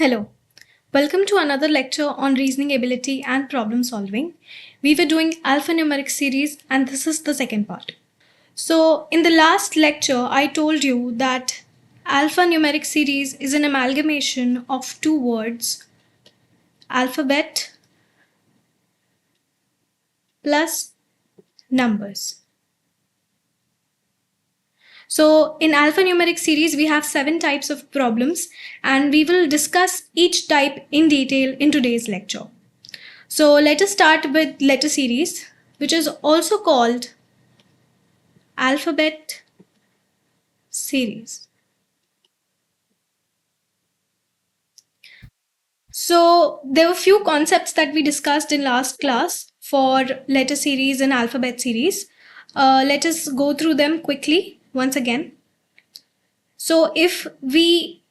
Hello, welcome to another lecture on reasoning ability and problem solving. We were doing alphanumeric series and this is the second part. So in the last lecture, I told you that alphanumeric series is an amalgamation of two words, alphabet plus numbers. So in alphanumeric series, we have 7 types of problems and we will discuss each type in detail in today's lecture. So let us start with letter series, which is also called alphabet series. So there were few concepts that we discussed in last class for letter series and alphabet series. Let us go through them quickly once again. So if we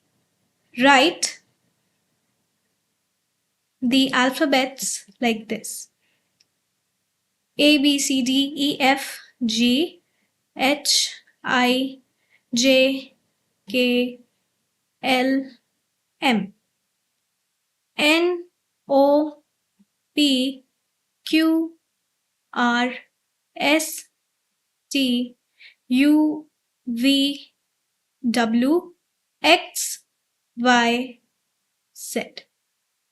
write the alphabets like this, A, B, C, D, E, F, G, H, I, J, K, L, M, N, O, P, Q, R, S, T, U, V, W, X, Y, Z.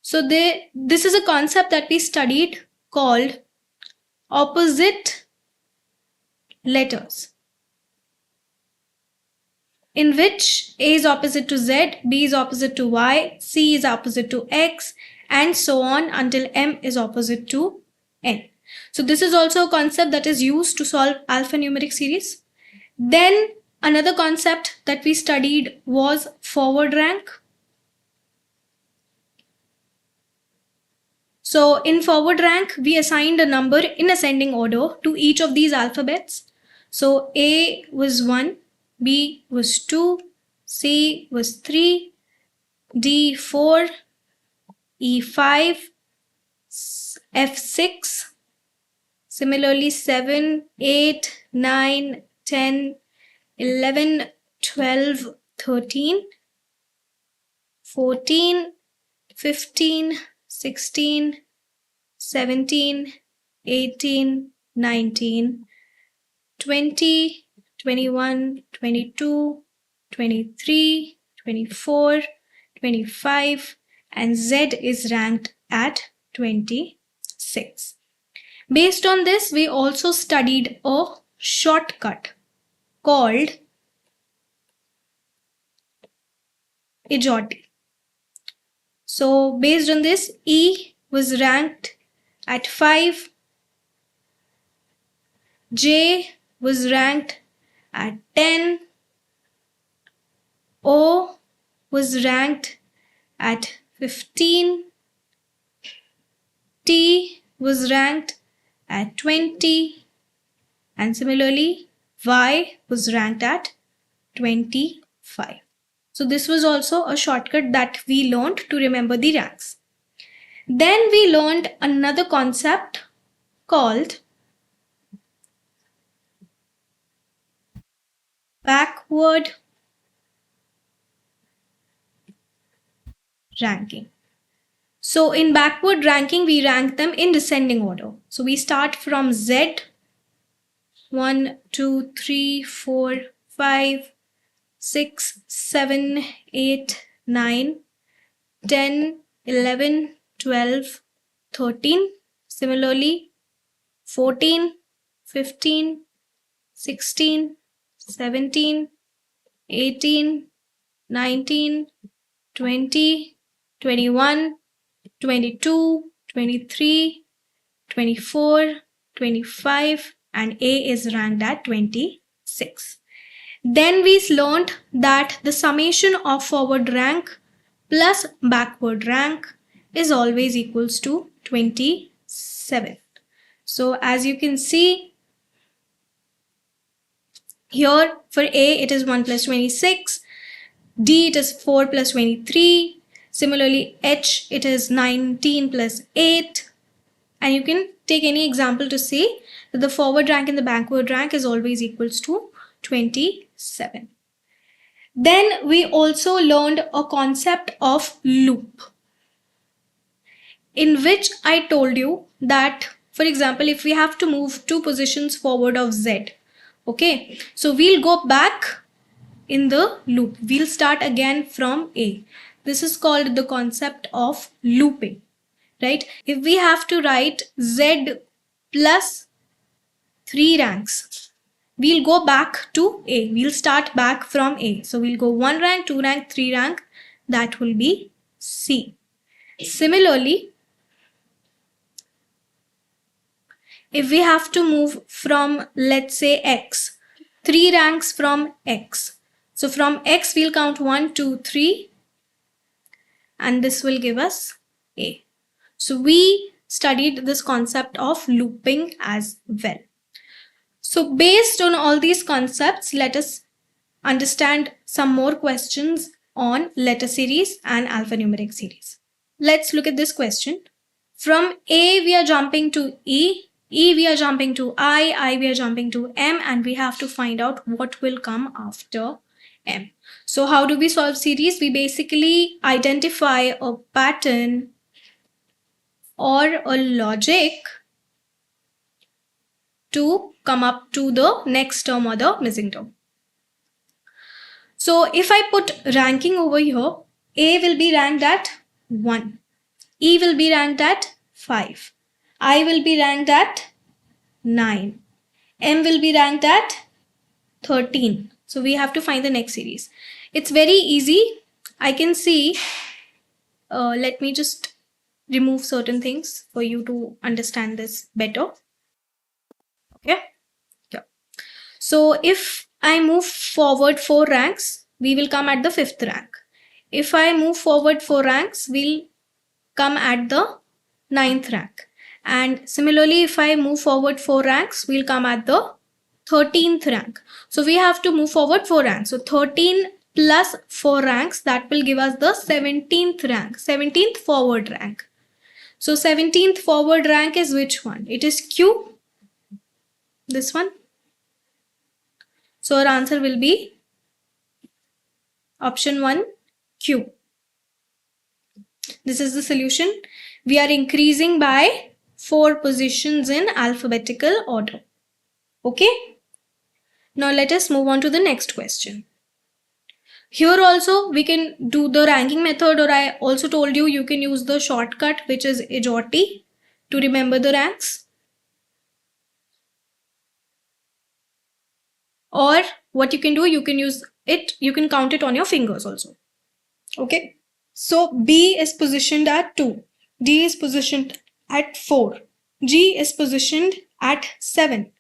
So this is a concept that we studied called opposite letters, in which A is opposite to Z, B is opposite to Y, C is opposite to X, and so on until M is opposite to N. So this is also a concept that is used to solve alphanumeric series. Then another concept that we studied was forward rank. So in forward rank, we assigned a number in ascending order to each of these alphabets. So A was 1, B was 2, C was 3, D 4, E 5, F 6, similarly 7, 8, 9, 10, 11, 12, 13, 14, 15, 16, 17, 18, 19, 20, 21, 22, 23, 24, 25, and Z is ranked at 26. Based on this, we also studied a shortcut called Ejoti. So based on this, E was ranked at 5, J was ranked at 10, O was ranked at 15, T was ranked at 20, and similarly Y was ranked at 25. So this was also a shortcut that we learned to remember the ranks. Then we learned another concept called backward ranking. So in backward ranking, we rank them in descending order. So we start from Z, 1, 2, 3, 4, 5, 6, 7, 8, 9, 10, 11, 12, 13, similarly 14, 15, 16, 17, 18, 19, 20, 21, 22, 23, 24, 25, and A is ranked at 26. Then we learned that the summation of forward rank plus backward rank is always equals to 27. So as you can see here, for A it is 1 plus 26, D it is 4 plus 23, similarly H it is 19 plus 8, and you can take any example to say that the forward rank and the backward rank is always equals to 27. Then we also learned a concept of loop, in which I told you that, for example, if we have to move 2 positions forward of Z, okay, so we'll go back in the loop. We'll start again from A. This is called the concept of looping, right? If we have to write Z plus 3 ranks, we'll go back to A. We'll start back from A. So we'll go 1 rank, 2 rank, 3 rank. That will be C. Similarly, if we have to move from, let's say, X, 3 ranks from X. So from X, we'll count 1, 2, 3, and this will give us A. So we studied this concept of looping as well. So based on all these concepts, let us understand some more questions on letter series and alphanumeric series. Let's look at this question. From A, we are jumping to E, E we are jumping to I we are jumping to M, and we have to find out what will come after M. So how do we solve series? We basically identify a pattern or a logic to come up to the next term or the missing term. So if I put ranking over here, A will be ranked at 1, E will be ranked at 5, I will be ranked at 9, M will be ranked at 13. So we have to find the next series. It's very easy. I can see, let me just remove certain things for you to understand this better. Okay. Yeah. So if I move forward 4 ranks, we will come at the 5th rank. If I move forward 4 ranks, we'll come at the 9th rank. And similarly, if I move forward 4 ranks, we'll come at the 13th rank. So we have to move forward 4 ranks. So 13 plus 4 ranks, that will give us the 17th rank, 17th forward rank. So 17th forward rank is which one? It is Q, this one. So our answer will be option 1, Q. This is the solution. We are increasing by 4 positions in alphabetical order. Okay. Now let us move on to the next question. Here also we can do the ranking method, or I also told you you can use the shortcut, which is Ejoti, to remember the ranks. Or what you can do, you can use it, you can count it on your fingers also. Okay. So B is positioned at 2, D is positioned at 4, G is positioned at 7,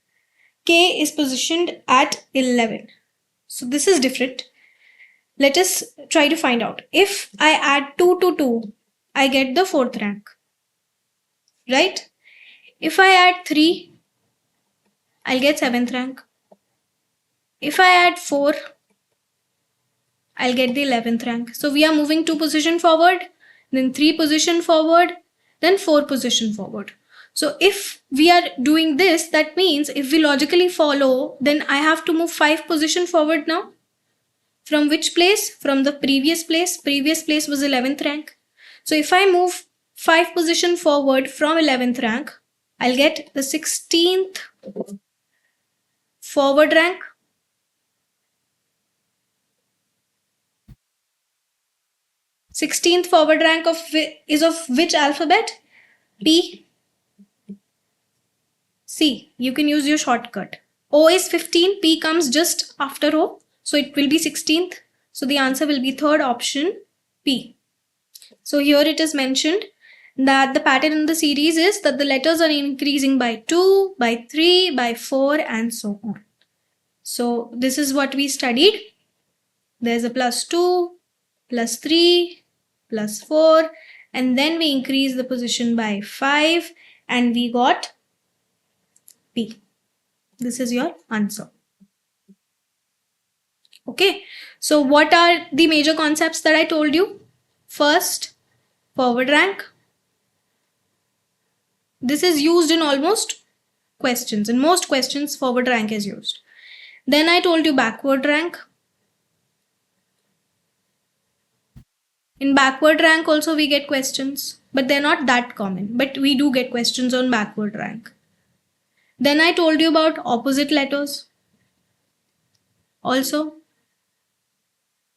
K is positioned at 11. So this is different. Let us try to find out. If I add 2 to 2, I get the 4th rank, right? If I add 3, I'll get 7th rank. If I add 4, I'll get the 11th rank. So we are moving 2 position forward, then 3 position forward, then 4 position forward. So if we are doing this, that means if we logically follow, then I have to move 5 position forward now. From which place? From the previous place. Previous place was 11th rank. So if I move 5 position forward from 11th rank, I'll get the 16th forward rank. Sixteenth forward rank is of which alphabet? P. C. You can use your shortcut. O is 15. P comes just after O. So it will be 16th. So the answer will be third option, P. So here it is mentioned that the pattern in the series is that the letters are increasing by 2, by 3, by 4, and so on. So this is what we studied. There's a +2, +3, +4, and then we increase the position by 5, and we got P. This is your answer. Okay, so what are the major concepts that I told you? First, forward rank. This is used in almost questions. In most questions, forward rank is used. Then I told you backward rank. In backward rank also we get questions, but they're not that common, but we do get questions on backward rank. Then I told you about opposite letters. Also,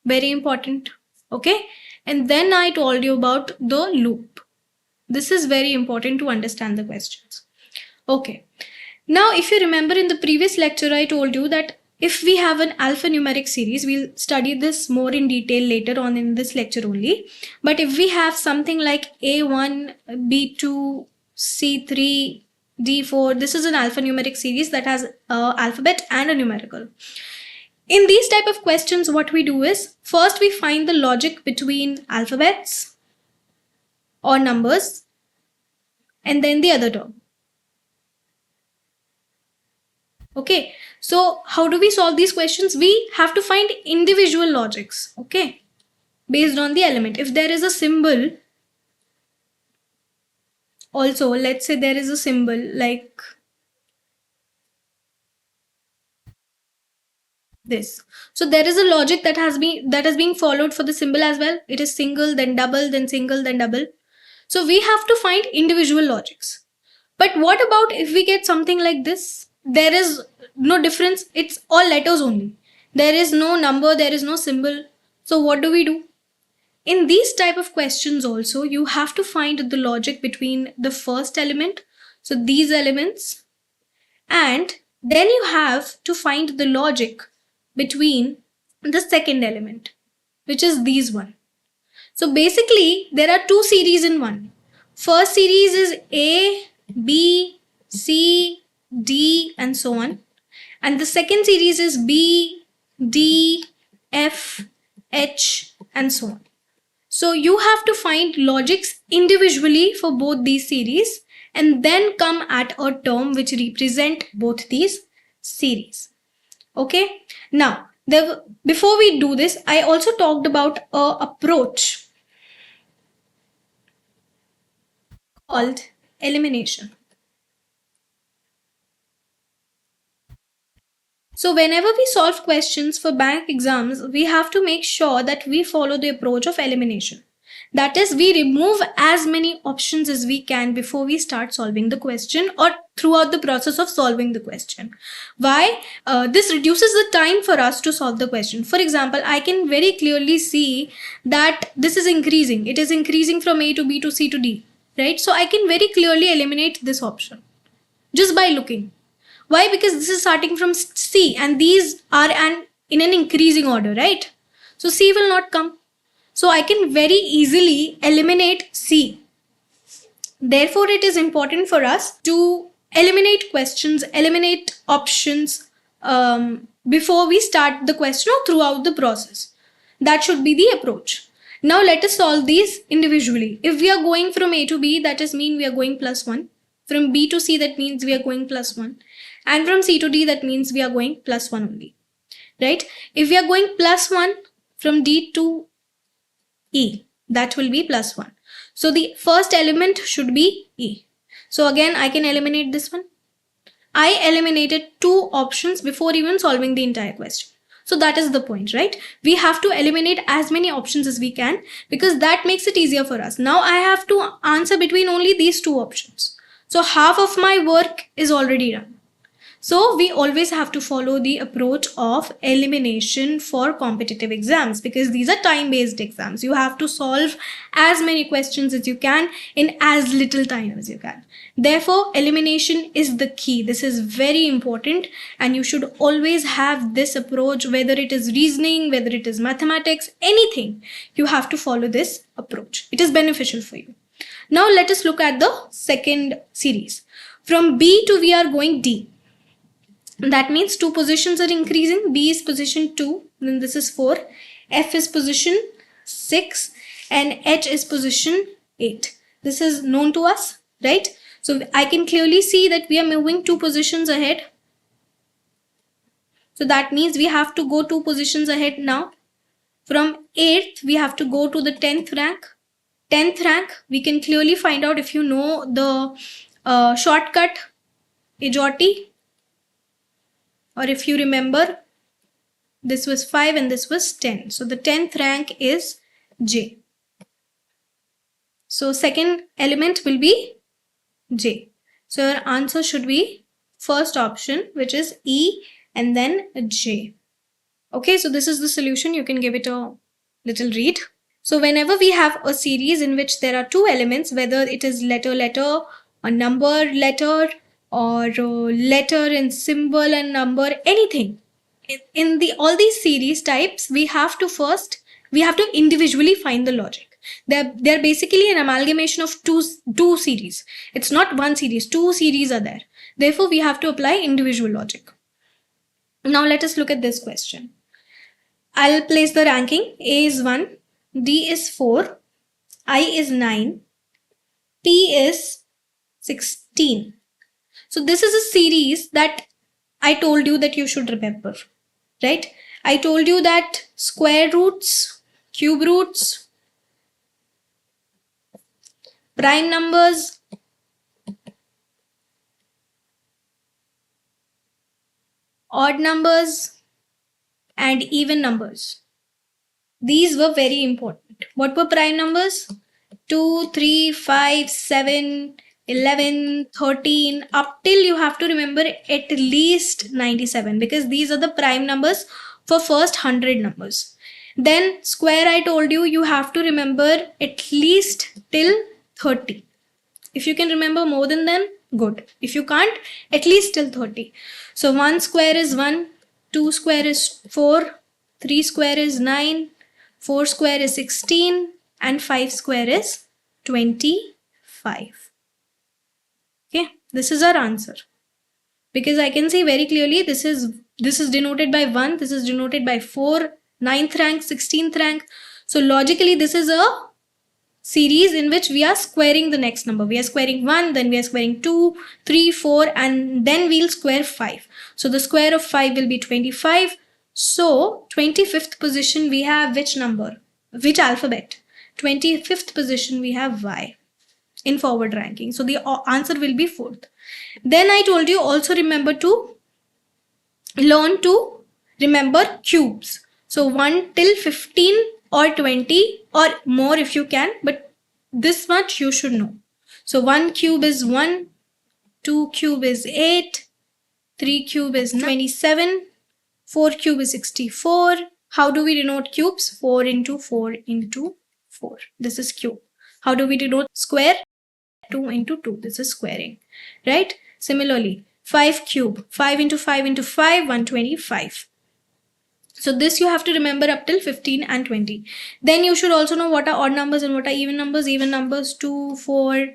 very important. Okay. And then I told you about the loop. This is very important to understand the questions. Okay. Now, if you remember in the previous lecture, I told you that if we have an alphanumeric series, we'll study this more in detail later on in this lecture only. But if we have something like A1, B2, C3, D4, this is an alphanumeric series that has an alphabet and a numerical. In these type of questions, what we do is, first we find the logic between alphabets or numbers and then the other term. Okay, so how do we solve these questions? We have to find individual logics, okay, based on the element. If there is a symbol, also let's say there is a symbol like this. So there is a logic that has been followed for the symbol as well. It is single, then double, then single, then double. So we have to find individual logics. But what about if we get something like this? There is no difference. It's all letters only. There is no number, there is no symbol. So what do we do? In these type of questions also, you have to find the logic between the first element, so these elements, and then you have to find the logic between the second element, which is these one. So basically, there are two series in one. First series is A, B, C, D, and so on. And the second series is B, D, F, H, and so on. So you have to find logics individually for both these series and then come at a term which represent both these series. Okay. Now, before we do this, I also talked about an approach called elimination. So whenever we solve questions for bank exams, we have to make sure that we follow the approach of elimination. That is, we remove as many options as we can before we start solving the question or throughout the process of solving the question. Why? This reduces the time for us to solve the question. For example, I can very clearly see that this is increasing. It is increasing from A to B to C to D, right? So I can very clearly eliminate this option just by looking. Why? Because this is starting from C and these are in an increasing order, right? So C will not come. So I can very easily eliminate C. Therefore, it is important for us to eliminate questions, eliminate options before we start the question or throughout the process. That should be the approach. Now let us solve these individually. If we are going from A to B, that is mean we are going +1. From B to C, that means we are going +1. And from C to D, that means we are going +1 only, right? If we are going +1 from D to E, that will be +1. So the first element should be E. So again, I can eliminate this one. I eliminated two options before even solving the entire question. So that is the point, right? We have to eliminate as many options as we can because that makes it easier for us. Now I have to answer between only these two options. So half of my work is already done. So we always have to follow the approach of elimination for competitive exams because these are time-based exams. You have to solve as many questions as you can in as little time as you can. Therefore, elimination is the key. This is very important and you should always have this approach, whether it is reasoning, whether it is mathematics, anything. You have to follow this approach. It is beneficial for you. Now let us look at the second series. From B to we are going D. That means two positions are increasing. B is position 2, then this is 4. F is position 6 and H is position 8. This is known to us, right? So I can clearly see that we are moving 2 positions ahead. So that means we have to go 2 positions ahead now. From 8th, we have to go to the 10th rank. 10th rank, we can clearly find out if you know the shortcut AJOTI. Or if you remember, this was 5 and this was 10. So the 10th rank is J. So second element will be J. So your answer should be first option, which is E and then J. Okay, so this is the solution. You can give it a little read. So whenever we have a series in which there are two elements, whether it is letter, a number, letter, or letter and symbol and number, anything. In all these series types, we have to individually find the logic. They're basically an amalgamation of two series. It's not one series, two series are there. Therefore, we have to apply individual logic. Now let us look at this question. I'll place the ranking. A is 1, D is 4, I is 9, P is 16. So this is a series that I told you that you should remember, right? I told you that square roots, cube roots, prime numbers, odd numbers, and even numbers. These were very important. What were prime numbers? 2, 3, 5, 7, 11, 13, up till you have to remember at least 97, because these are the prime numbers for first 100 numbers. Then square, I told you have to remember at least till 30. If you can remember more than then, good. If you can't, at least till 30. So 1 square is 1, 2 square is 4, 3 square is 9, 4 square is 16, and 5 square is 25. Okay, this is our answer. Because I can see very clearly this is denoted by 1, this is denoted by 4, 9th rank, 16th rank. So logically this is a series in which we are squaring the next number. We are squaring 1, then we are squaring 2, 3, 4, and then we'll square 5. So the square of 5 will be 25. So 25th position we have which number? Which alphabet? 25th position we have Y in forward ranking. So the answer will be 4th. Then I told you also learn to remember cubes. So 1 till 15 or 20 or more if you can, but this much you should know. So 1 cube is 1, 2 cube is 8, 3 cube is 27, 4 cube is 64. How do we denote cubes? 4 into 4 into 4. This is cube. How do we denote square? 2 into 2. This is squaring, right? Similarly, 5 cube. 5 into 5 into 5, 125. So this you have to remember up till 15 and 20. Then you should also know what are odd numbers and what are even numbers. Even numbers 2, 4,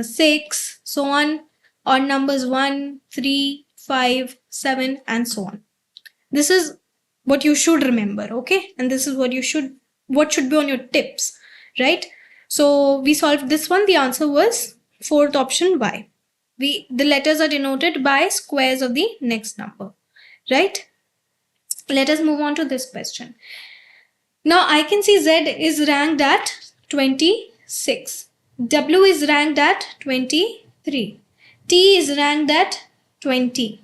6, so on. Odd numbers 1, 3, 5, 7, and so on. This is what you should remember, okay? And this is what should be on your tips, right? So we solved this one. The answer was 4th option, Y. The letters are denoted by squares of the next number, right? Let us move on to this question. Now I can see Z is ranked at 26. W is ranked at 23. T is ranked at 20.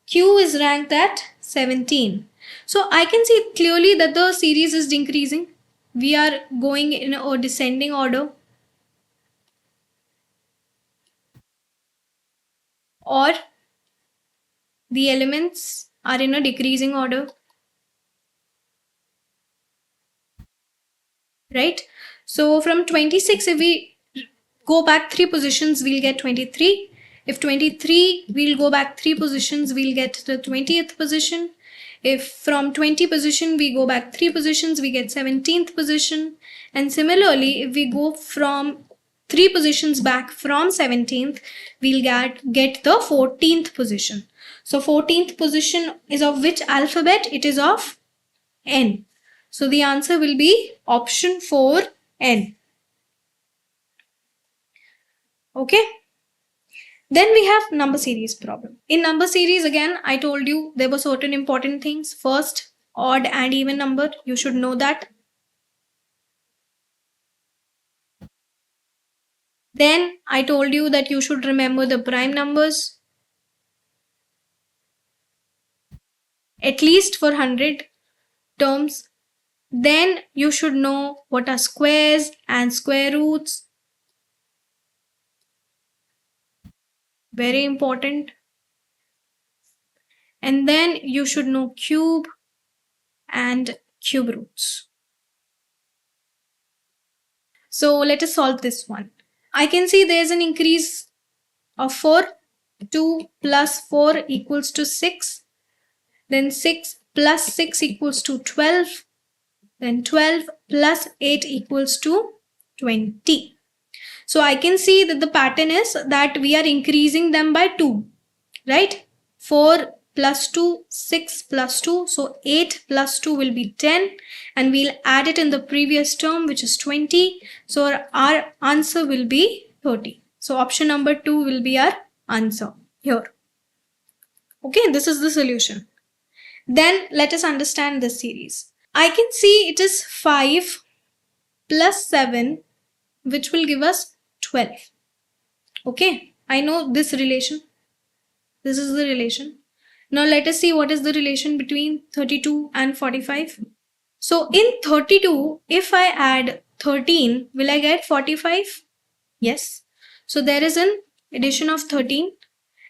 Q is ranked at 17. So I can see clearly that the series is decreasing. We are going in a descending order. Or the elements are in a decreasing order. Right? So from 26, if we go back 3 positions, we'll get 23. If 23, we'll go back 3 positions, we'll get the 20th position. If from 20 position, we go back 3 positions, we get 17th position. And similarly, if we go from 3 positions back from 17th, we'll get the 14th position. So 14th position is of which alphabet? It is of N. So the answer will be option 4, N. Okay. Then we have number series problem. In number series, again, I told you there were certain important things. First, odd and even number. You should know that. Then I told you that you should remember the prime numbers. At least for 100 terms. Then you should know what are squares and square roots. Very important. And then you should know cube and cube roots. So let us solve this one. I can see there's an increase of 4. 2 plus 4 equals to 6. Then 6 plus 6 equals to 12. Then 12 plus 8 equals to 20. So I can see that the pattern is that we are increasing them by 2, right? 4 plus 2, 6 plus 2. So 8 plus 2 will be 10. And we'll add it in the previous term, which is 20. So our answer will be 30. So option number 2 will be our answer here. Okay, this is the solution. Then let us understand this series. I can see it is 5 plus 7, which will give us 12. Okay, I know this relation. This is the relation. Now let us see what is the relation between 32 and 45. So in 32, if I add 13, will I get 45? Yes. So there is an addition of 13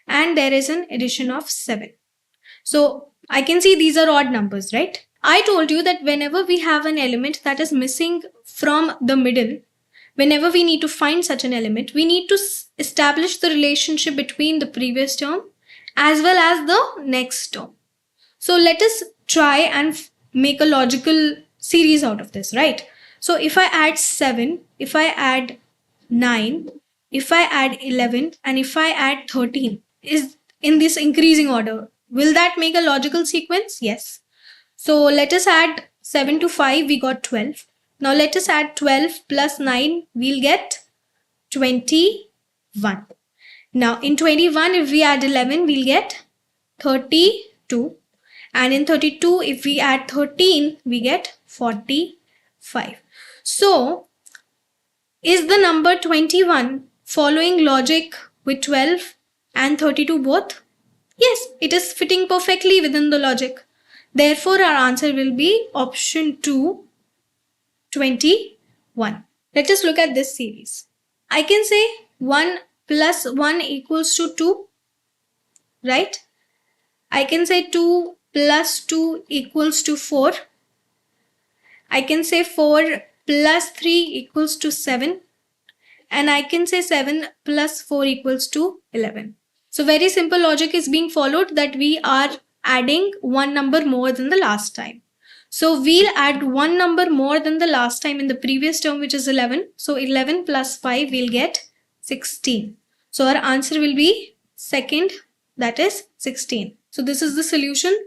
and there is an addition of 7. So I can see these are odd numbers, right? I told you that whenever we have an element that is missing from the middle, whenever we need to find such an element, we need to establish the relationship between the previous term as well as the next term. So let us try and make a logical series out of this, right? So if I add 7, if I add 9, if I add 11, and if I add 13 is in this increasing order, will that make a logical sequence? Yes. So let us add 7 to 5, we got 12. Now let us add 12 plus 9, we'll get 21. Now in 21, if we add 11, we'll get 32. And in 32, if we add 13, we get 45. So is the number 21 following logic with 12 and 32 both? Yes, it is fitting perfectly within the logic. Therefore, our answer will be option 2, 21. Let us look at this series. I can say 1 plus 1 equals to 2, right? I can say 2 plus 2 equals to 4. I can say 4 plus 3 equals to 7. And I can say 7 plus 4 equals to 11. So very simple logic is being followed, that we are adding one number more than the last time. So we'll add one number more than the last time in the previous term, which is 11. So 11 plus 5 we'll get 16. So our answer will be second, that is 16. So this is the solution.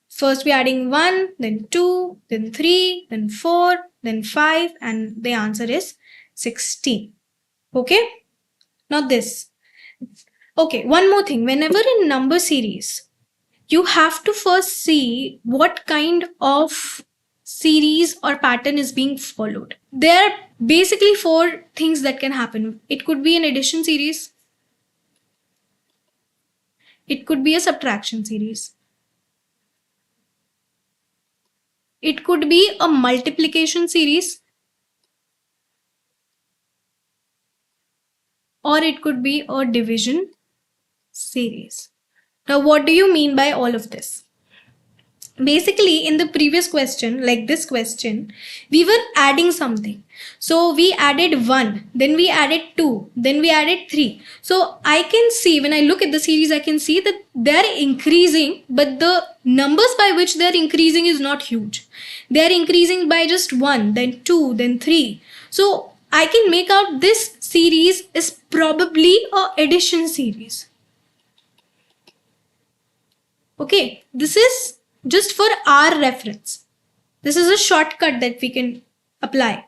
First we're adding 1, then 2, then 3, then 4, then 5, and the answer is 16. Okay, now this. Okay, one more thing. Whenever in number series, you have to first see what kind of series or pattern is being followed. There are basically 4 things that can happen. It could be an addition series. It could be a subtraction series. It could be a multiplication series. Or it could be a division series. Now, what do you mean by all of this? Basically, in the previous question, like this question, we were adding something. So we added 1, then we added 2, then we added 3. So I can see, when I look at the series, I can see that they're increasing, but the numbers by which they're increasing is not huge. They're increasing by just 1, then 2, then 3. So I can make out this series is probably a addition series. Okay, this is just for our reference. This is a shortcut that we can apply.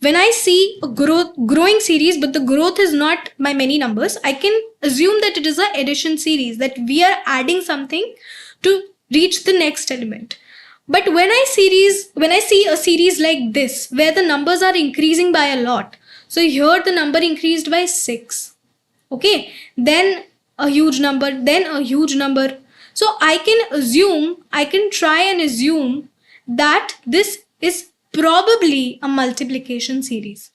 When I see a growing series, but the growth is not by many numbers, I can assume that it is an addition series, that we are adding something to reach the next element. But when I see a series like this, where the numbers are increasing by a lot, so here the number increased by 6, okay, then a huge number, then a huge number. So I can try and assume that this is probably a multiplication series.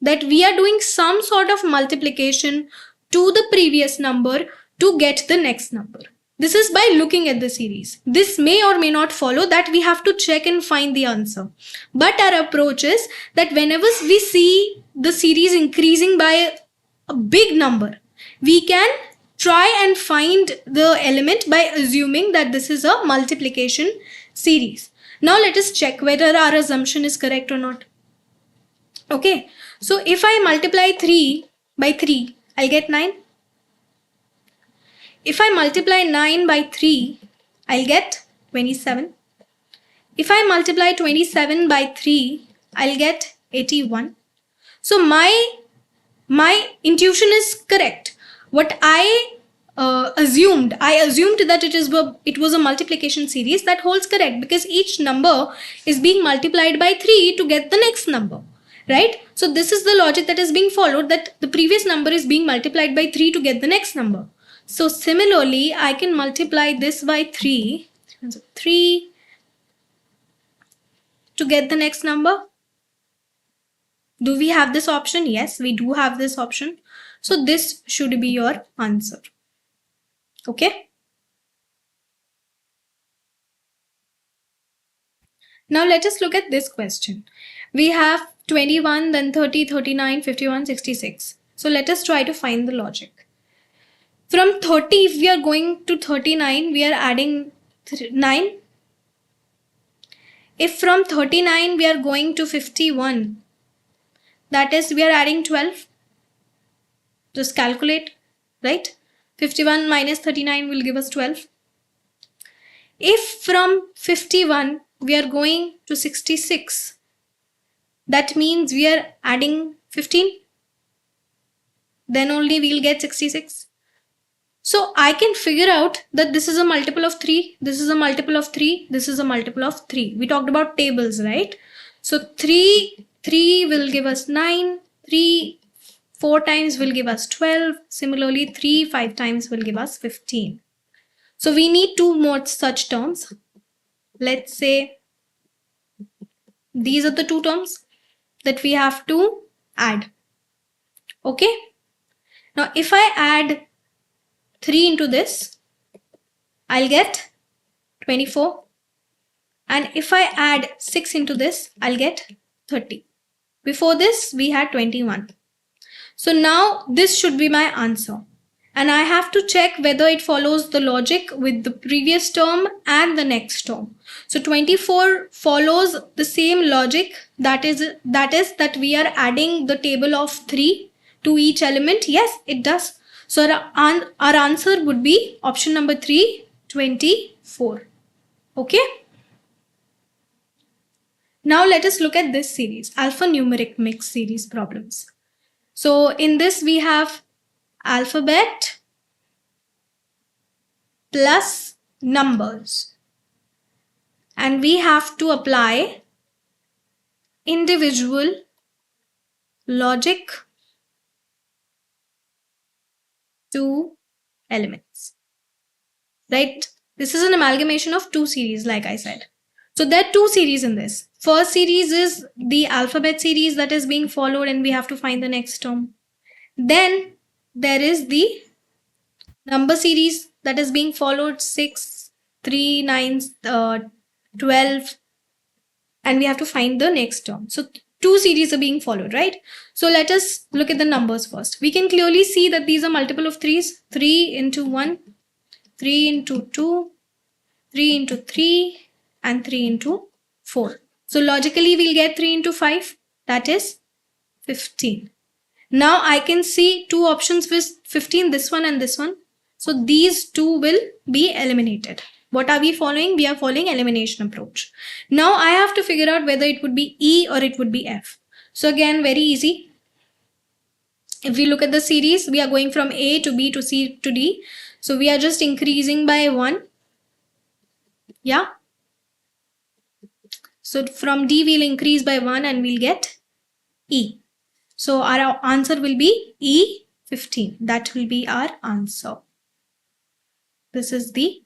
That we are doing some sort of multiplication to the previous number to get the next number. This is by looking at the series. This may or may not follow, that we have to check and find the answer. But our approach is that whenever we see the series increasing by a big number, we can try and find the element by assuming that this is a multiplication series. Now let us check whether our assumption is correct or not. Okay, so if I multiply 3 by 3, I'll get 9. If I multiply 9 by 3, I'll get 27. If I multiply 27 by 3, I'll get 81. So my intuition is correct. What I assumed that it was a multiplication series. That holds correct, because each number is being multiplied by 3 to get the next number, right? So this is the logic that is being followed, that the previous number is being multiplied by 3 to get the next number. So similarly, I can multiply this by 3 to get the next number. Do we have this option? Yes, we do have this option. So this should be your answer. Okay. Now let us look at this question. We have 21, then 30, 39, 51, 66. So let us try to find the logic. From 30, if we are going to 39, we are adding 9. If from 39 we are going to 51, that is, we are adding 12. Just calculate, right? 51 minus 39 will give us 12. If from 51 we are going to 66, that means we are adding 15. Then only we will get 66. So I can figure out that this is a multiple of 3, this is a multiple of 3, this is a multiple of 3. We talked about tables, right? So 3 will give us 9, 3 4 times will give us 12. Similarly, 3 5 times will give us 15. So we need 2 more such terms. Let's say these are the 2 terms that we have to add. Okay. Now if I add 3 into this, I'll get 24. And if I add 6 into this, I'll get 30. Before this, we had 21. So now this should be my answer. And I have to check whether it follows the logic with the previous term and the next term. So 24 follows the same logic, that is that we are adding the table of 3 to each element. Yes, it does. So our answer would be option number 3, 24. Okay. Now let us look at this series, alphanumeric mix series problems. So in this we have alphabet plus numbers, and we have to apply individual logic to elements, right? This is an amalgamation of 2 series, like I said. So there are 2 series in this. First series is the alphabet series that is being followed, and we have to find the next term. Then there is the number series that is being followed, 6, 3, 9, 12, and we have to find the next term. So 2 series are being followed, right? So let us look at the numbers first. We can clearly see that these are multiple of 3's. 3 into 1, 3 into 2, 3 into 3, and 3 into 4. So logically we'll get 3 into 5, that is 15. Now I can see 2 options with 15, this one and this one. So these 2 will be eliminated. What are we following? We are following elimination approach. Now I have to figure out whether it would be E or it would be F. So again, very easy. If we look at the series, we are going from A to B to C to D. So we are just increasing by 1. Yeah. So from D we'll increase by 1 and we'll get E. So our answer will be E15. That will be our answer. This is the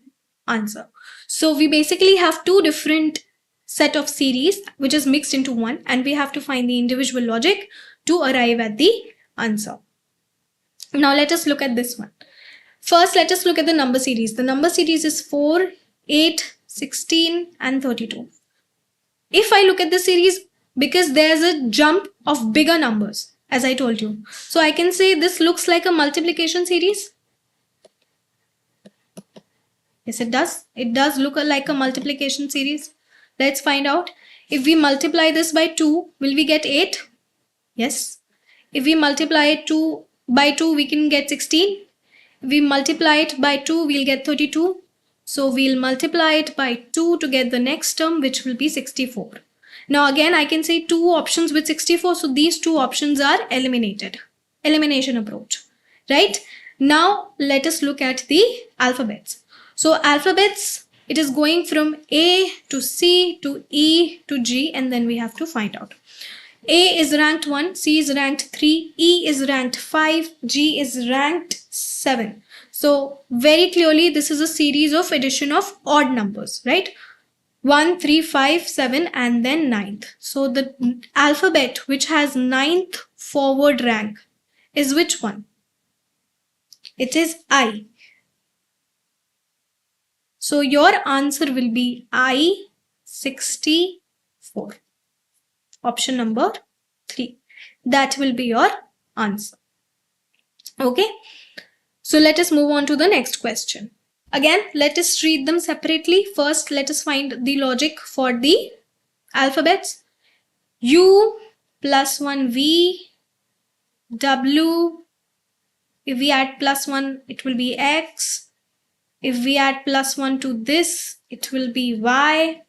answer. So we basically have 2 different set of series which is mixed into one, and we have to find the individual logic to arrive at the answer. Now let us look at this one. First, let us look at the number series. The number series is 4, 8, 16 and 32. If I look at the series, because there's a jump of bigger numbers, as I told you, so I can say this looks like a multiplication series. Yes, it does. It does look like a multiplication series. Let's find out. If we multiply this by 2, will we get 8? Yes. If we multiply it by 2, we can get 16. If we multiply it by 2, we'll get 32. So we'll multiply it by 2 to get the next term, which will be 64. Now again, I can say 2 options with 64. So these 2 options are eliminated. Elimination approach, right? Now let us look at the alphabets. So alphabets, it is going from A to C to E to G, and then we have to find out. A is ranked 1, C is ranked 3, E is ranked 5, G is ranked 7. So very clearly this is a series of addition of odd numbers, right? 1, 3, 5, 7 and then 9th. So the alphabet which has 9th forward rank is which one? It is I. So your answer will be I, 64. Option number 3. That will be your answer. Okay. So let us move on to the next question. Again, let us treat them separately. First, let us find the logic for the alphabets. U plus 1 V, W. If we add plus 1, it will be X. If we add plus 1 to this, it will be Y.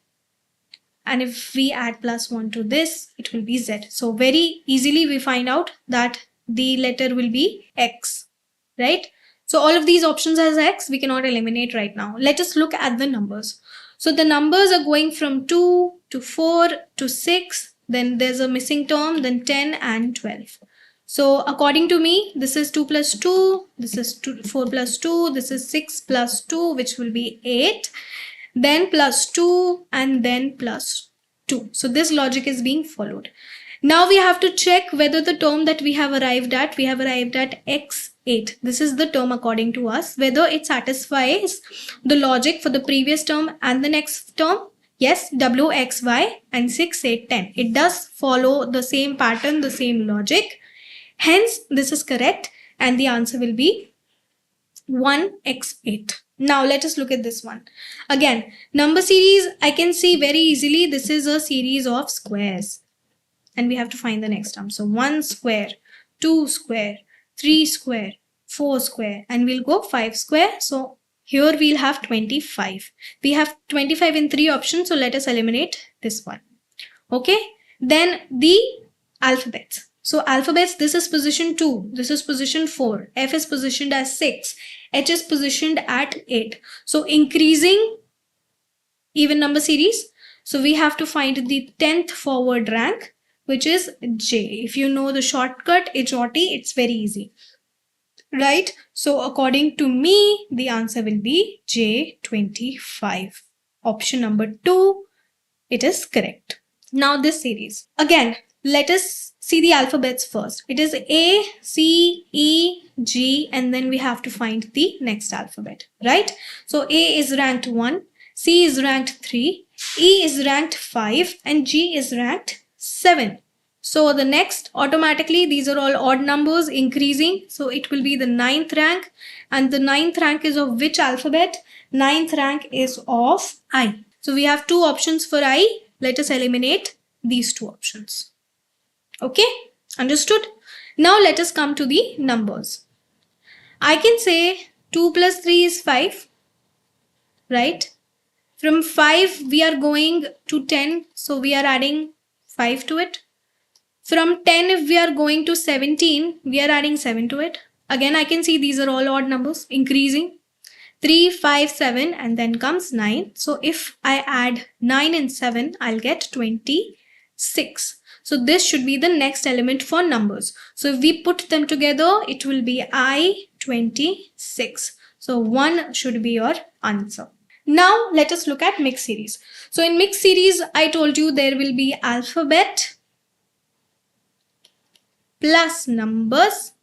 And if we add plus 1 to this, it will be Z. So very easily we find out that the letter will be X, right? So all of these options as X, we cannot eliminate right now. Let us look at the numbers. So the numbers are going from 2 to 4 to 6. Then there's a missing term, then 10 and 12. So according to me, this is 2 plus 2, this is 4 plus 2, this is 6 plus 2, which will be 8, then plus 2 and then plus 2. So this logic is being followed. Now we have to check whether the term that we have arrived at X8. This is the term according to us, whether it satisfies the logic for the previous term and the next term. Yes, WXY and 6, 8, 10. It does follow the same pattern, the same logic. Hence, this is correct and the answer will be 1x8. Now let us look at this one. Again, number series, I can see very easily this is a series of squares. And we have to find the next term. So 1 square, 2 square, 3 square, 4 square, and we'll go 5 square. So here we'll have 25. We have 25 in 3 options. So let us eliminate this one. Okay. Then the alphabets. So alphabets, this is position 2, this is position 4, F is positioned as 6, H is positioned at 8. So increasing even number series. So we have to find the 10th forward rank, which is J. If you know the shortcut HOT, it's very easy, right? So according to me, the answer will be J25. Option number 2, it is correct. Now this series. Again, let us see the alphabets first. It is A, C, E, G, and then we have to find the next alphabet, right? So A is ranked 1, C is ranked 3, E is ranked 5, and G is ranked 7. So the next, automatically, these are all odd numbers increasing. So it will be the 9th rank, and the 9th rank is of which alphabet? 9th rank is of I. So we have 2 options for I. Let us eliminate these 2 options. Okay, understood? Now let us come to the numbers. I can say 2 plus 3 is 5, right? From 5, we are going to 10. So we are adding 5 to it. From 10, if we are going to 17, we are adding 7 to it. Again, I can see these are all odd numbers increasing. 3, 5, 7, and then comes 9. So if I add 9 and 7, I'll get 26. So this should be the next element for numbers. So if we put them together, it will be I26. So 1 should be your answer. Now let us look at mixed series. So in mixed series, I told you there will be alphabet plus numbers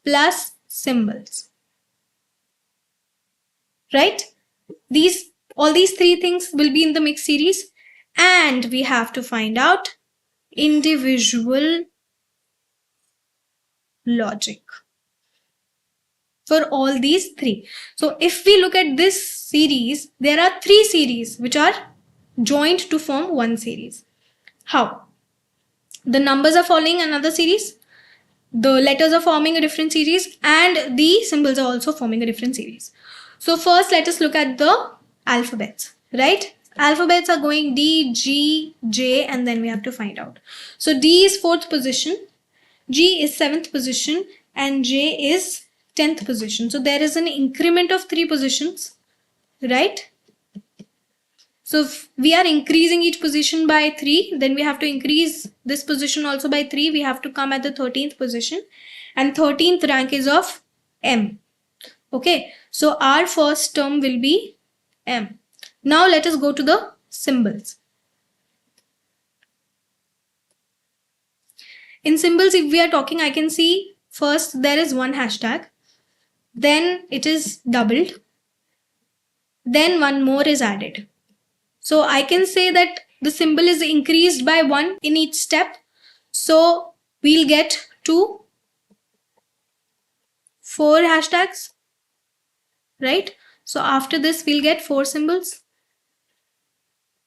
plus symbols, right? All these three things will be in the mixed series, and we have to find out individual logic for all these three. So if we look at this series, there are three series which are joined to form one series. How? The numbers are following another series, the letters are forming a different series, and the symbols are also forming a different series. So first let us look at the alphabets, right? Alphabets are going D, G, J, and then we have to find out. So D is 4th position, G is 7th position, and J is 10th position. So there is an increment of 3 positions, right? So if we are increasing each position by 3, then we have to increase this position also by 3. We have to come at the 13th position, and 13th rank is of M. Okay, so our first term will be M. Now let us go to the symbols. In symbols, if we are talking, I can see first there is one hashtag, then it is doubled, then one more is added. So I can say that the symbol is increased by 1 in each step. So we'll get 2, 4 hashtags, right? So after this, we'll get 4 symbols,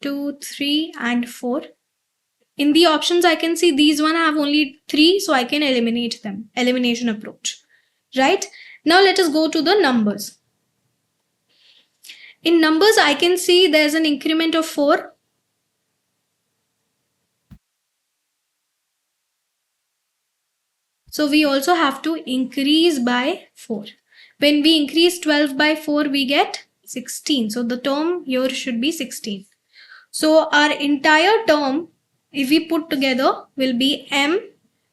2, 3, and 4. In the options, I can see these one have only 3, so I can eliminate them. Elimination approach, right? Now let us go to the numbers. In numbers, I can see there's an increment of 4. So we also have to increase by 4. When we increase 12 by 4, we get 16. So the term here should be 16. So our entire term, if we put together, will be M,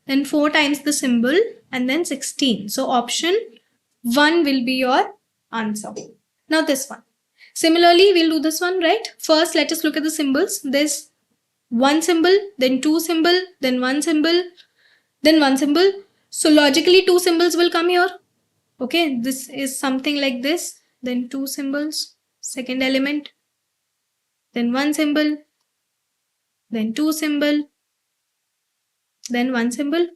then 4 times the symbol, and then 16. So option 1 will be your answer. Now this one. Similarly, we'll do this one, right? First, let us look at the symbols. There's one symbol, then 2 symbol, then 1 symbol, then 1 symbol. So logically 2 symbols will come here. Okay, this is something like this, then 2 symbols, second element, then 1 symbol, then 2 symbol, then 1 symbol.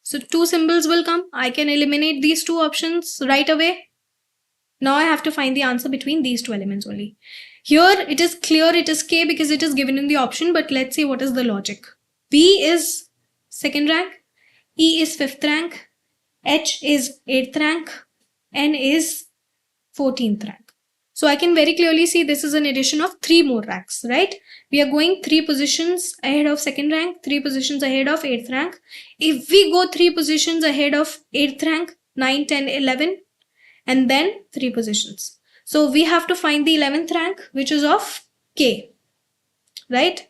So 2 symbols will come. I can eliminate these 2 options right away. Now I have to find the answer between these 2 elements only. Here it is clear it is K because it is given in the option, but let's see what is the logic. B is 2nd rank, E is 5th rank, H is 8th rank, N is 14th rank. So I can very clearly see this is an addition of 3 more ranks, right? We are going 3 positions ahead of 2nd rank, 3 positions ahead of 8th rank. If we go 3 positions ahead of 8th rank, 9, 10, 11, and then 3 positions. So we have to find the 11th rank, which is of K, right?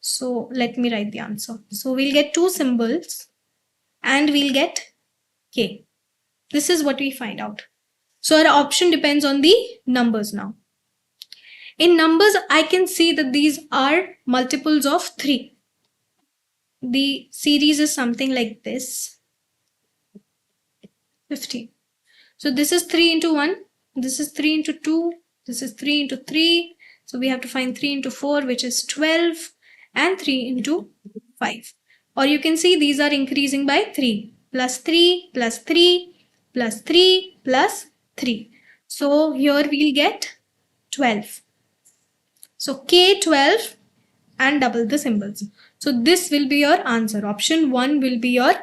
So let me write the answer. So we'll get 2 symbols and we'll get K. This is what we find out. So our option depends on the numbers now. In numbers, I can see that these are multiples of 3. The series is something like this. 15. So this is 3 into 1. This is 3 into 2. This is 3 into 3. So we have to find 3 into 4, which is 12, and 3 into 5. Or you can see these are increasing by 3. Plus 3, plus 3, plus 3, plus 3. So here we'll get 12. So K12 and double the symbols. So this will be your answer. Option 1 will be your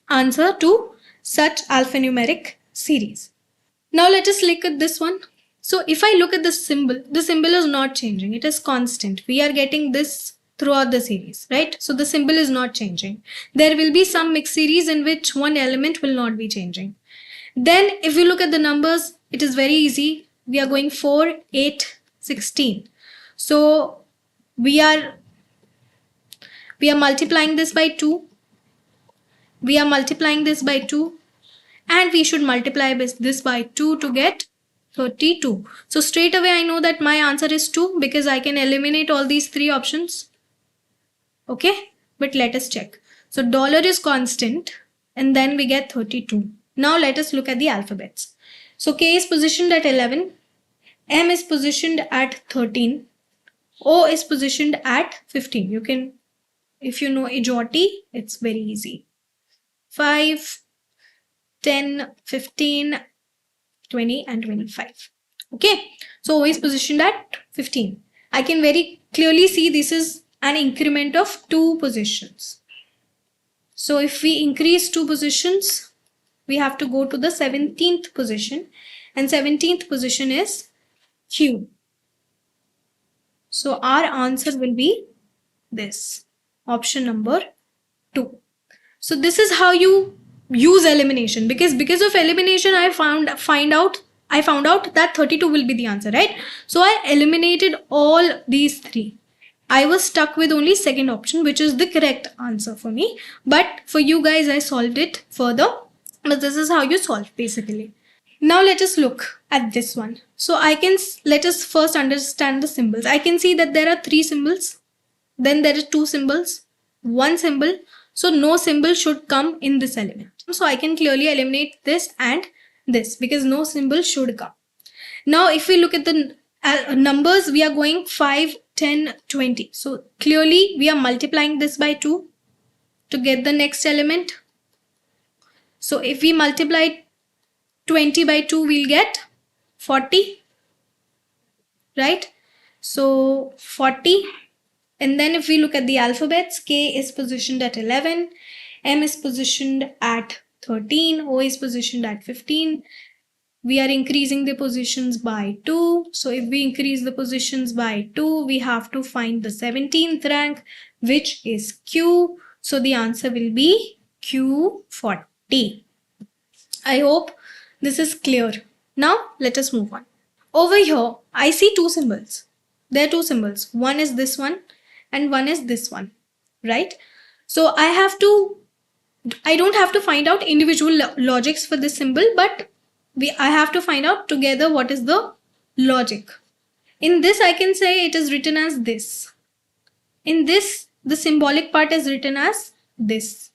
answer to such alphanumeric series. Now let us look at this one. So if I look at the symbol is not changing. It is constant. We are getting this throughout the series, right? So the symbol is not changing. There will be some mixed series in which one element will not be changing. Then if you look at the numbers, it is very easy. We are going 4, 8, 16. So we are multiplying this by 2. We are multiplying this by 2. and we should multiply this by 2 to get 32. So straight away I know that my answer is 2 because I can eliminate all these three options. Okay, but let us check. So dollar is constant and then we get 32. Now let us look at the alphabets. So K is positioned at 11, M is positioned at 13, O is positioned at 15. You can, if you know Ajoti, it's very easy. 5, 10, 15, 20 and 25. Okay, so O is positioned at 15. I can very clearly see this is an increment of 2 positions. So if we increase 2 positions, we have to go to the 17th position, and 17th position is Q. So our answer will be this, option number 2. So this is how you use elimination, because of elimination I found out that 32 will be the answer, right? So I eliminated all these 3. I was stuck with only second option, which is the correct answer for me, but for you guys I solved it further. But this is how you solve basically. Now let us look at this one. So let us first understand the symbols. I can see that there are 3 symbols, then there are 2 symbols, 1 symbol. So no symbol should come in this element. So I can clearly eliminate this and this because no symbol should come. Now if we look at the numbers, we are going 5, 10, 20. So clearly we are multiplying this by 2 to get the next element. So if we multiply 20 by 2, we'll get 40, right? So 40. And then if we look at the alphabets, K is positioned at 11, M is positioned at 13, O is positioned at 15. We are increasing the positions by 2. So if we increase the positions by 2, we have to find the 17th rank, which is Q. So the answer will be Q40. I hope this is clear. Now let us move on. Over here, I see 2 symbols. There are 2 symbols. One is this one and one is this one, right? So I don't have to find out individual logics for this symbol, but I have to find out together what is the logic. In this, I can say it is written as this. In this, the symbolic part is written as this.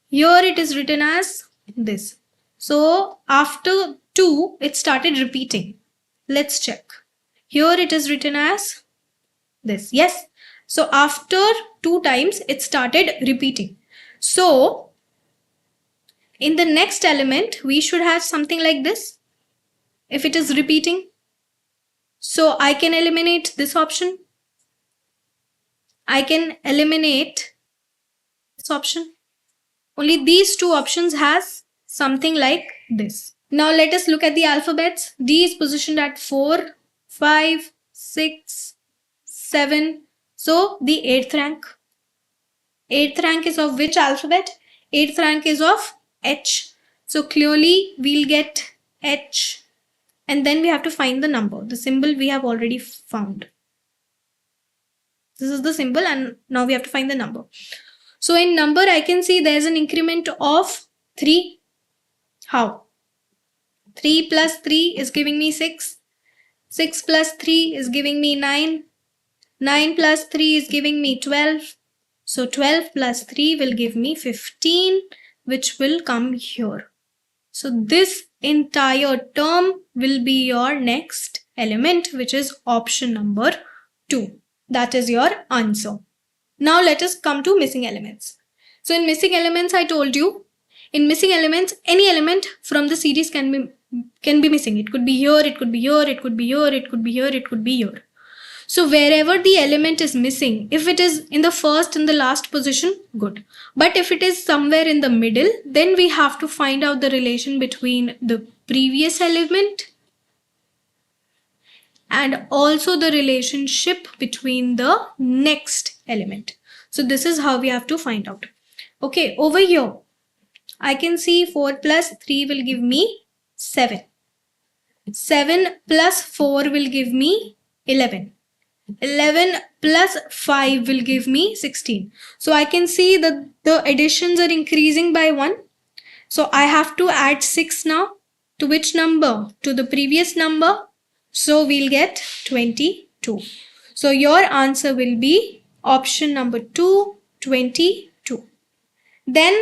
Here it is written as this. So after 2, it started repeating. Let's check. Here it is written as this. Yes. So after 2 times, it started repeating. So in the next element, we should have something like this. If it is repeating, so I can eliminate this option. I can eliminate this option. Only these 2 options has something like this. Now let us look at the alphabets. D is positioned at 4, 5, 6, 7. So the 8th rank. 8th rank is of which alphabet? 8th rank is of H. So clearly we'll get H, and then we have to find the number. The symbol we have already found. This is the symbol, and now we have to find the number. So in number, I can see there's an increment of 3. How? 3 plus 3 is giving me 6. 6 plus 3 is giving me 9. 9 plus 3 is giving me 12. So 12 plus 3 will give me 15, which will come here. So this entire term will be your next element, which is option number 2. That is your answer. Now let us come to missing elements. So in missing elements, I told you, in missing elements, any element from the series can be missing. It could be here, it could be here, it could be here, it could be here, it could be here. So wherever the element is missing, if it is in the first and the last position, good. But if it is somewhere in the middle, then we have to find out the relation between the previous element and also the relationship between the next element. So this is how we have to find out. Okay, over here, I can see 4 plus 3 will give me 7. 7 plus 4 will give me 11. 11 plus 5 will give me 16. So I can see that the additions are increasing by 1. So I have to add 6 now. To which number? To the previous number. So we'll get 22. So your answer will be option number 2, 22. Then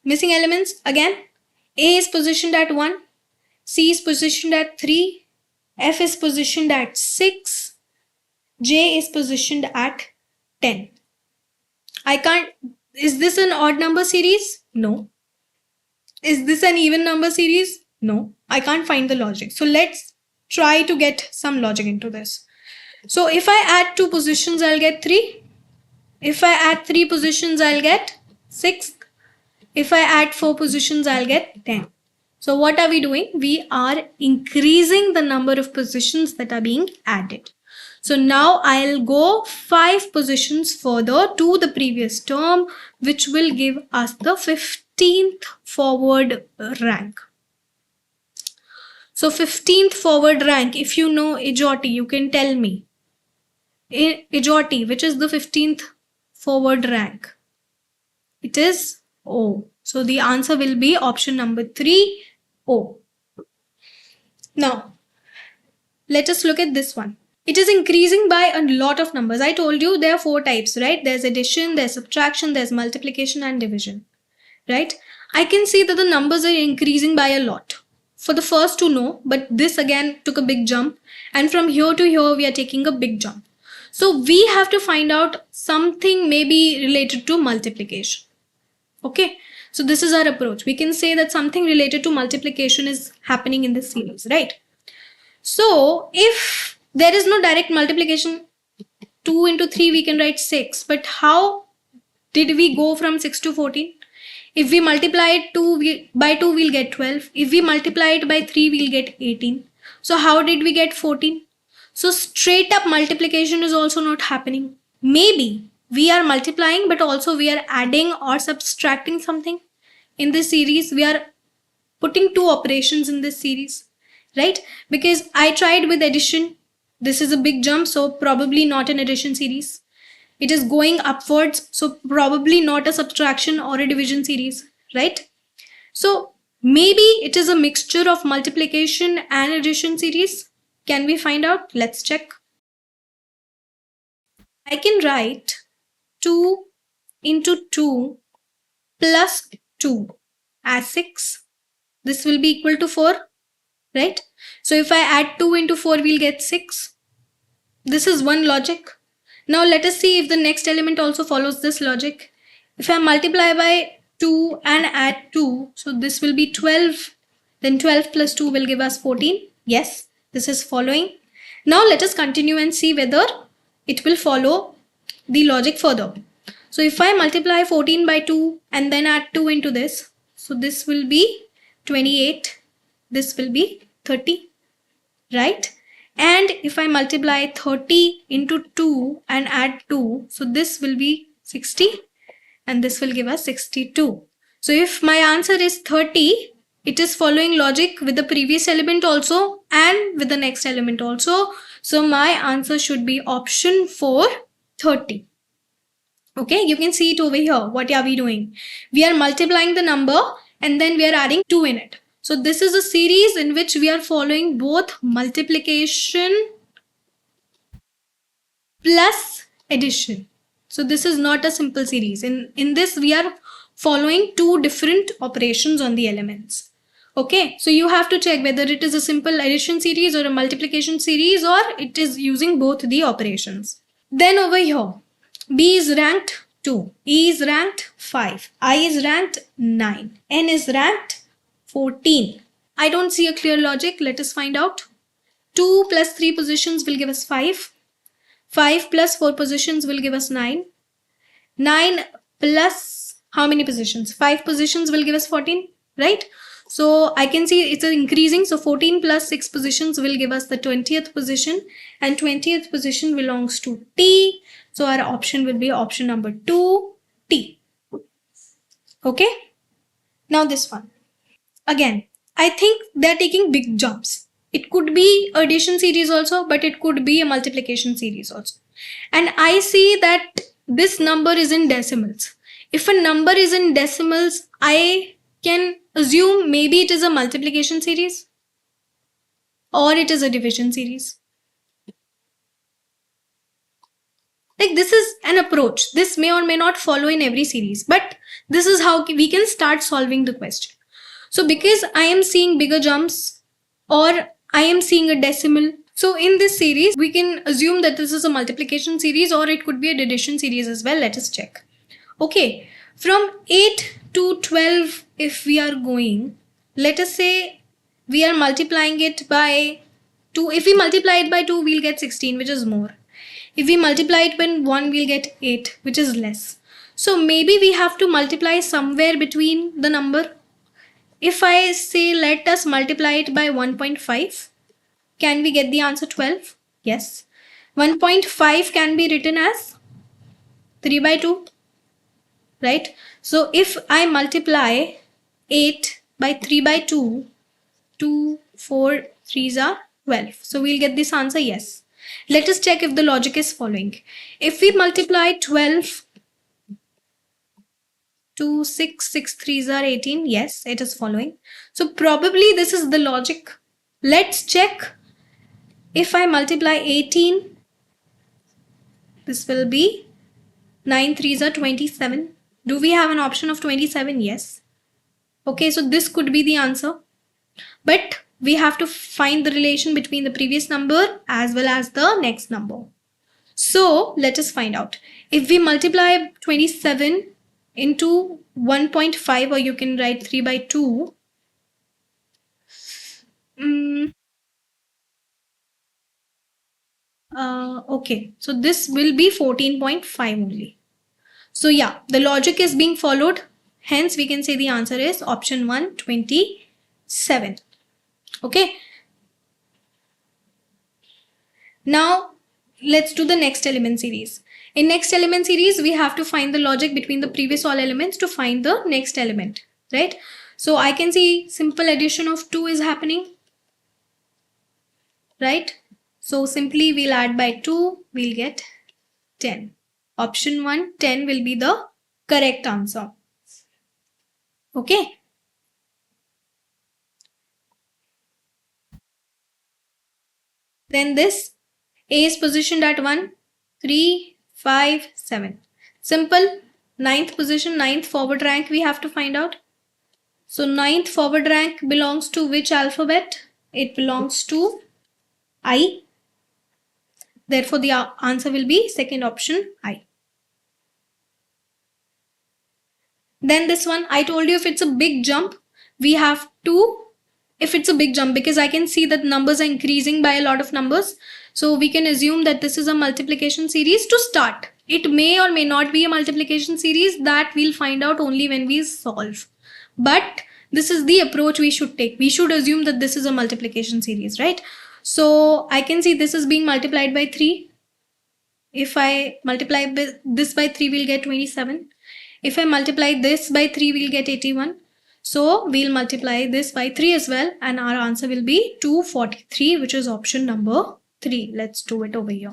missing elements again. A is positioned at 1. C is positioned at 3. F is positioned at 6. J is positioned at 10. I can't. Is this an odd number series? No. Is this an even number series? No. I can't find the logic. So let's try to get some logic into this. So if I add 2 positions, I'll get 3. If I add 3 positions, I'll get 6. If I add 4 positions, I'll get 10. So what are we doing? We are increasing the number of positions that are being added. So now I'll go 5 positions further to the previous term, which will give us the 15th forward rank. So 15th forward rank, if you know Ejoti, you can tell me. Ejoti, which is the 15th forward rank? It is O. So the answer will be option number 3, O. Now, let us look at this one. It is increasing by a lot of numbers. I told you there are 4 types, right? There's addition, there's subtraction, there's multiplication and division, right? I can see that the numbers are increasing by a lot. For the first to know, but this again took a big jump. And from here to here, we are taking a big jump. So we have to find out something maybe related to multiplication. Okay, so this is our approach. We can say that something related to multiplication is happening in this series, right? So if there is no direct multiplication, 2 into 3 we can write 6. But how did we go from 6 to 14? If we multiply it by 2, we'll get 12. If we multiply it by 3, we'll get 18. So how did we get 14? So straight up multiplication is also not happening. Maybe we are multiplying, but also we are adding or subtracting something. In this series, we are putting 2 operations in this series, right? Because I tried with addition. This is a big jump, so probably not an addition series. It is going upwards, so probably not a subtraction or a division series, right? So maybe it is a mixture of multiplication and addition series. Can we find out? Let's check. I can write 2 into 2 plus 2 as 6. This will be equal to 4, right? So if I add 2 into 4, we'll get 6. This is one logic. Now let us see if the next element also follows this logic. If I multiply by 2 and add 2, so this will be 12. Then 12 plus 2 will give us 14. Yes, this is following. Now let us continue and see whether it will follow the logic further. So if I multiply 14 by 2 and then add 2 into this, so this will be 28. This will be 30, right? And if I multiply 30 into 2 and add 2, so this will be 60 and this will give us 62. So if my answer is 30, it is following logic with the previous element also and with the next element also. So my answer should be option 4, 30. Okay, you can see it over here. What are we doing? We are multiplying the number and then we are adding 2 in it. So this is a series in which we are following both multiplication plus addition. So this is not a simple series. In this, we are following 2 different operations on the elements. Okay, so you have to check whether it is a simple addition series or a multiplication series or it is using both the operations. Then over here, B is ranked 2, E is ranked 5, I is ranked 9, N is ranked 14. I don't see a clear logic. Let us find out. 2 plus 3 positions will give us 5. 5 plus 4 positions will give us 9. 9 plus how many positions? 5 positions will give us 14, right? So I can see it's increasing. So 14 plus 6 positions will give us the 20th position and 20th position belongs to T. So our option will be option number 2, T. Okay. Now this one. Again, I think they're taking big jumps. It could be addition series also, but it could be a multiplication series also. And I see that this number is in decimals. If a number is in decimals, I can assume maybe it is a multiplication series or it is a division series. Like, this is an approach. This may or may not follow in every series, but this is how we can start solving the question. So because I am seeing bigger jumps or I am seeing a decimal, so in this series, we can assume that this is a multiplication series or it could be a addition series as well. Let us check. Okay, from 8 to 12, if we are going, let us say we are multiplying it by 2. If we multiply it by 2, we'll get 16, which is more. If we multiply it by 1, we'll get 8, which is less. So maybe we have to multiply somewhere between the number. If I say let us multiply it by 1.5, can we get the answer 12? Yes. 1.5 can be written as 3 by 2, right? So if I multiply 8 by 3 by 2, 2, 4, 3s are 12. So we'll get this answer yes. Let us check if the logic is following. If we multiply 12 to 6, 6 3s are 18. Yes, it is following. So probably this is the logic. Let's check. If I multiply 18, this will be 9 3s are 27. Do we have an option of 27? Yes. Okay, so this could be the answer. But we have to find the relation between the previous number as well as the next number. So let us find out. If we multiply 27 into 1.5, or you can write 3 by 2. Okay, so this will be 14.5 only. So yeah, the logic is being followed. Hence, we can say the answer is option 1, 27. Okay. Now, let's do the next element series. In next element series, we have to find the logic between the previous all elements to find the next element, right? So I can see simple addition of 2 is happening, right? So simply we'll add by 2, we'll get 10. Option 1, 10 will be the correct answer. Okay. Then this A is positioned at 1, 3, 5, 7. Simple. Ninth position, ninth forward rank we have to find out. So ninth forward rank belongs to which alphabet? It belongs to I. Therefore, the answer will be second option, I. Then this one, I told you if it's a big jump, we have to, if it's a big jump, because I can see that numbers are increasing by a lot of numbers. So we can assume that this is a multiplication series to start. It may or may not be a multiplication series, that we'll find out only when we solve. But this is the approach we should take. We should assume that this is a multiplication series, right? So I can see this is being multiplied by 3. If I multiply this by 3, we'll get 27. If I multiply this by 3, we'll get 81. So we'll multiply this by 3 as well, and our answer will be 243, which is option number 3. Let's do it over here.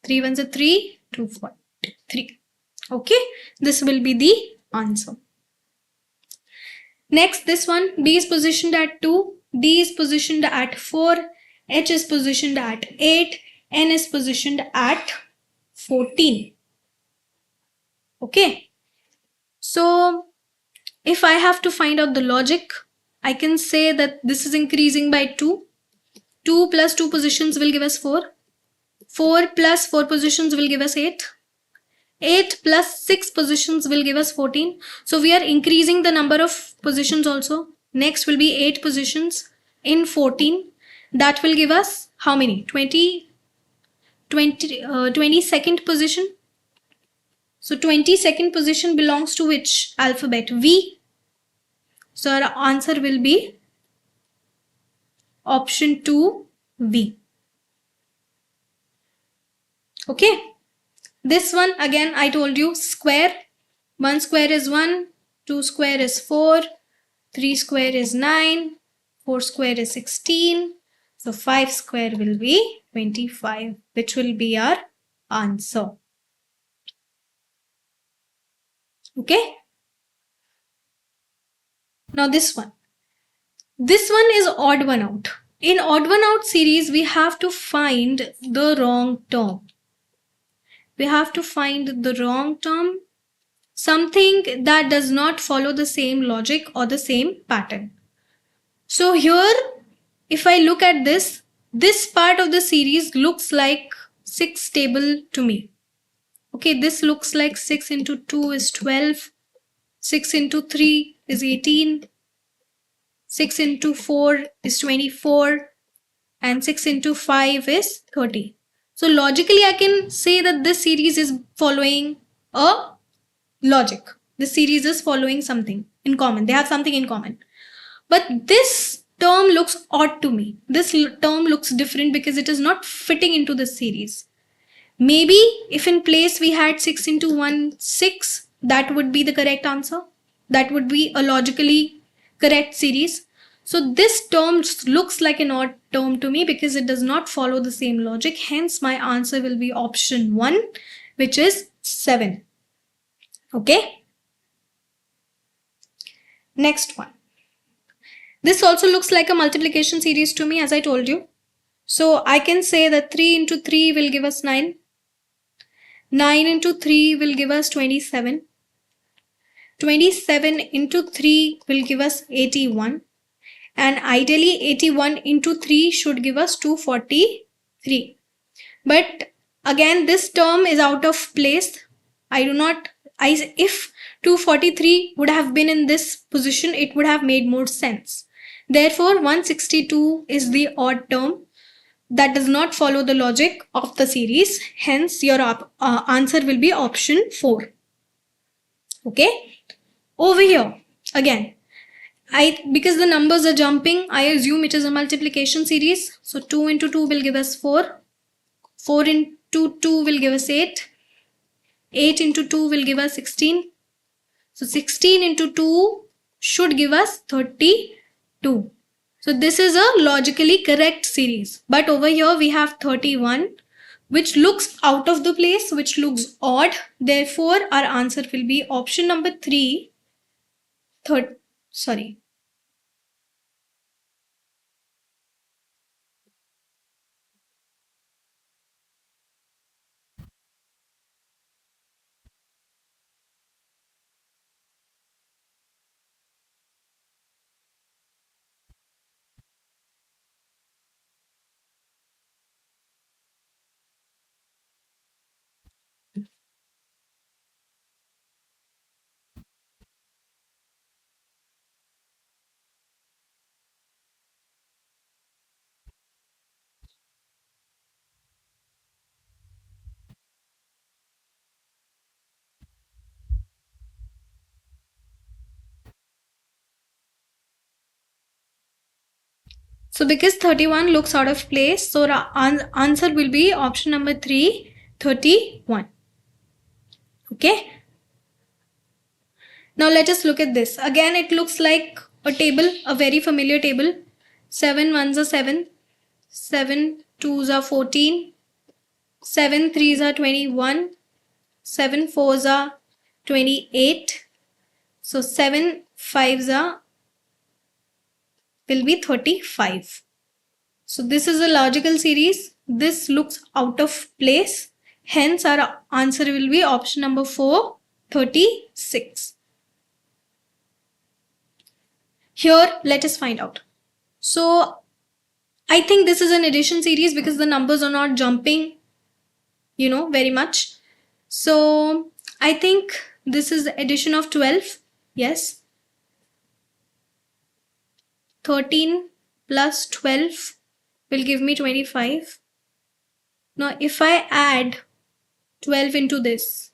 3 ones are 3, 243. Okay, this will be the answer. Next, this one, B is positioned at 2, D is positioned at 4, H is positioned at 8, N is positioned at 14. Okay. So if I have to find out the logic, I can say that this is increasing by 2. 2 plus 2 positions will give us 4. 4 plus 4 positions will give us 8. 8 plus 6 positions will give us 14. So we are increasing the number of positions also. Next will be 8 positions in 14. That will give us how many? 22nd position. So 22nd position belongs to which alphabet? V. So our answer will be option 2, V. Okay. This one again I told you square. 1 square is 1, 2 square is 4, 3 square is 9, 4 square is 16. So 5 square will be 25, which will be our answer. Okay. Now this one. This one is odd one out. In odd one out series, we have to find the wrong term. We have to find the wrong term, something that does not follow the same logic or the same pattern. So here, if I look at this part of the series looks like 6 table to me. Okay, this looks like 6 into 2 is 12, 6 into 3 is 18, 6 into 4 is 24, and 6 into 5 is 30. So logically, I can say that this series is following a logic. This series is following something in common. They have something in common. But this term looks odd to me. This term looks different because it is not fitting into this series. Maybe if in place we had 6 into 1, 6, that would be the correct answer. That would be a logically correct series. So this term looks like an odd term to me because it does not follow the same logic. Hence, my answer will be option 1, which is 7. Okay. Next one. This also looks like a multiplication series to me, as I told you. So I can say that 3 into 3 will give us 9. 9 into 3 will give us 27. 27 into 3 will give us 81. And ideally 81 into 3 should give us 243. But again, this term is out of place. If 243 would have been in this position, it would have made more sense. Therefore, 162 is the odd term that does not follow the logic of the series. Hence, your answer will be option 4. Okay. Over here, again, because the numbers are jumping, I assume it is a multiplication series. So 2 into 2 will give us 4. 4 into 2 will give us 8. 8 into 2 will give us 16. So 16 into 2 should give us 32. So this is a logically correct series. But over here we have 31, which looks out of the place, which looks odd. Therefore, our answer will be option number 3. So because 31 looks out of place, so our answer will be option number 3, 31. Okay. Now let us look at this. Again, it looks like a table, a very familiar table. 7 ones are 7. 7 twos are 14. 7 threes are 21. 7 fours are 28. So 7 fives will be 35. So this is a logical series. This looks out of place. Hence, our answer will be option number 4, 36. Here, let us find out. So I think this is an addition series because the numbers are not jumping, very much. So I think this is the addition of 12. Yes. 13 plus 12 will give me 25. Now, if I add 12 into this,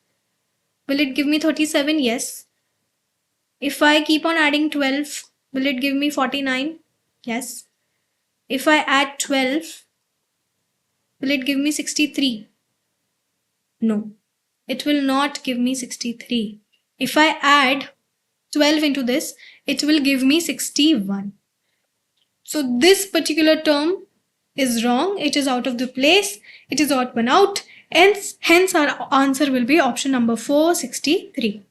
will it give me 37? Yes. If I keep on adding 12, will it give me 49? Yes. If I add 12, will it give me 63? No, it will not give me 63. If I add 12 into this, it will give me 61. So this particular term is wrong. It is out of the place. It is odd one out. Hence our answer will be option number 4, 63.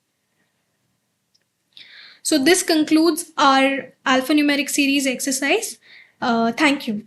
So this concludes our alphanumeric series exercise. Thank you.